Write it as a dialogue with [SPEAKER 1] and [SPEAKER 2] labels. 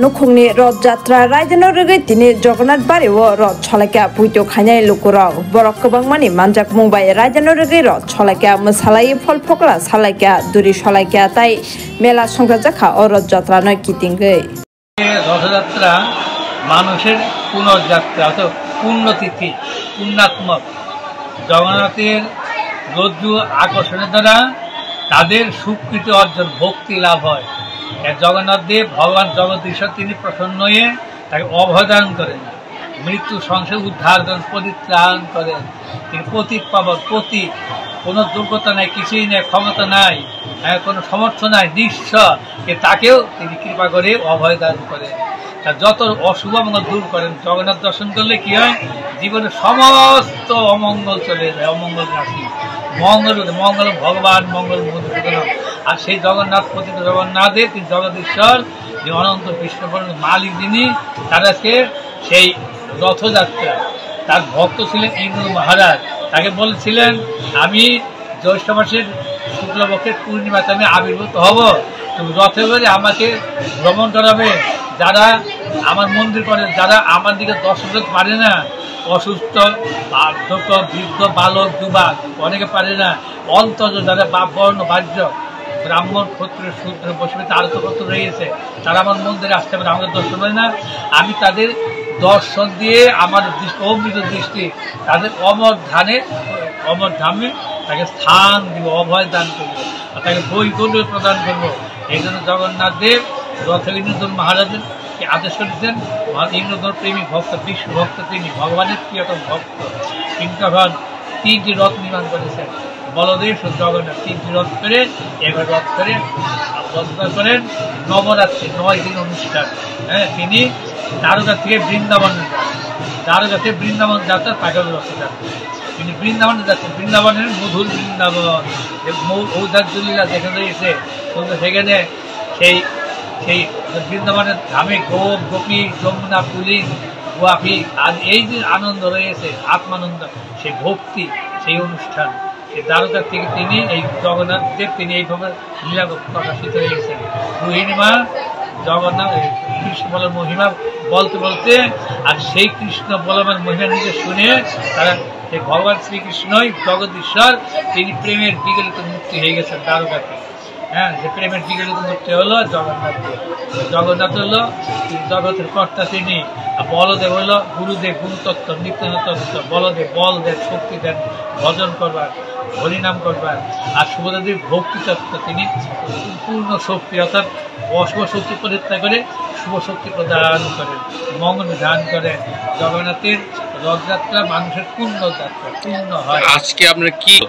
[SPEAKER 1] নুখুংनि रथयात्रा रायजोनो रगै दिनै जगन्नाथ बारियाव रथ सलायका बुइतो खायनाय लुकुरक बरक गोबांमानि मानजाक मुंबाय रायजोनो रगै रथ सलायका मोसालाय फल फकला सालायका दुरी सलायका ताई मेला संग्रा जाखा ও रथयात्रा নয় কিতিঙ্গै
[SPEAKER 2] রথযাত্রা মানুষের পুনর্যাত্রা অর্থাৎ পুণ্যতিথি পুণ্যাত্মক জগন্নাথের রজ্জু আকর্ষণের দ্বারা তাদের সুকৃতি অর্জন ভক্তি লাভ হয়। জগন্নাথ দেব ভগবান জগদীশ্বর তিনি প্রসন্ন হয়ে তাকে অভয়দান করেন, মৃত্যু সংসার উদ্ধার করেন, পরিত্রাণ করেন। তিনি প্রতীক পাবন, প্রতীক, কোনো যোগ্যতা নাই, কিছুই নেই, ক্ষমতা নাই, কোনো সমর্থ নাই, নিঃস্ব, তাকেও তিনি কৃপা করে অভয়দান করেন। তার যত অশুভ মঙ্গল দূর করেন। জগন্নাথ দর্শন করলে কি হয়, জীবনে সমস্ত অমঙ্গল চলে যায়, অমঙ্গল রাশি মঙ্গল মঙ্গল ভগবান মঙ্গল মধুসূদন। আর সেই জগন্নাথ প্রতীক জগন্নাথের তিনি জগদীশ্বর যে অনন্ত বিষ্ণুপুরের মালিক যিনি, তারাকে সেই রথযাত্রা তার ভক্ত ছিলেন ইন্দ্র মহারাজ, তাকে বলেছিলেন আমি জ্যৈষ্ঠ মাসের শুক্লপক্ষের পূর্ণিমাতে আমি আবির্ভূত হব, তুমি রথে করে আমাকে ভ্রমণ করাবে। যারা আমার মন্দির করে, যারা আমার দিকে দর্শন করতে পারে না, অসুস্থ, বার্ধক্য, বৃদ্ধ, বালক, যুবক, অনেকে পারে না, অন্তর যারা বর্ণ বাহ্য ব্রাহ্মণ ক্ষত্রিয় শূদ্র বৈষ্ণব আরো তো কত রয়েছে, তারা আমার মন্দিরে আসতে পারে, আমাকে দর্শন করে না, আমি তাদের দর্শন দিয়ে আমার অমৃত দৃষ্টি তাদের অমর ধামে তাকে স্থান দিব, অভয় দান করবো, তাকে বৈকুণ্ঠ প্রদান করবো। এই জন্য জগন্নাথ দেব রথ ইন্দ্রধন মহারাজের আদেশ করেছেন। ইন্দ্রধন প্রেমী ভক্ত, বিষ্ণু ভক্ত, তিনি ভগবানের প্রিয়তম ভক্ত। তিনি তখন 3টি রথ নির্মাণ করেছেন, বলদেব জগন্নাথ 3টি রথ করে এবার রথ করে রথযাত্রা করেন। নবরাত্রি 9 দিন অনুষ্ঠান। তিনি দ্বারকা থেকে বৃন্দাবন যান, দ্বারকা থেকে বৃন্দাবন যাত্রা তাকে রথযাত্রা। তিনি বৃন্দাবনে যাচ্ছেন, বৃন্দাবনের মধুর বৃন্দাবন ঔদার্যলীলা যেখানে রয়েছে, সেখানে সেই সেই বৃন্দাবনের ধামে গোপ গোপী যমুনা পুলিন গোয়াফি আর এই যে আনন্দ রয়েছে, আত্মানন্দ, সেই ভক্তি, সেই অনুষ্ঠান, সেই দ্বারকা থেকে তিনি এই জগন্নাথ দেব তিনি এইভাবে লীলা প্রকাশিত হয়েছেন। রোহিণীমা জগন্নাথ কৃষ্ণ বলের মহিমা বলতে বলতে আর সেই কৃষ্ণ বলমের মহিমা নিজে শুনে তারা সেই ভগবান শ্রীকৃষ্ণই জগদীশ্বর তিনি প্রেমের বিগলিত মুক্তি হয়ে গেছেন দ্বারকাতে। যে প্রেমের বিগলিত মুক্তি হলো জগন্নাথ দেব। জগন্নাথ হলো জগতের কর্তা তিনি, বলদেব হলো গুরুদেব, গুরুতত্ত্ব, নিত্যতত্ত্ব। বলদেব বল দেন, শক্তি দেন, ভজন করবার, হরিনাম করবার। আর সুভদ্রাদেব ভক্তিতত্ত্ব, তিনি পূর্ণ শক্তি অর্থাৎ অশুভ শক্তি পরিত্যাগ করে শুভ শক্তি প্রদান করেন, মঙ্গল দান করেন। জগন্নাথের রথযাত্রা মানুষের পূর্ণ যাত্রা, পূর্ণ হয়।
[SPEAKER 3] আজকে আপনার কি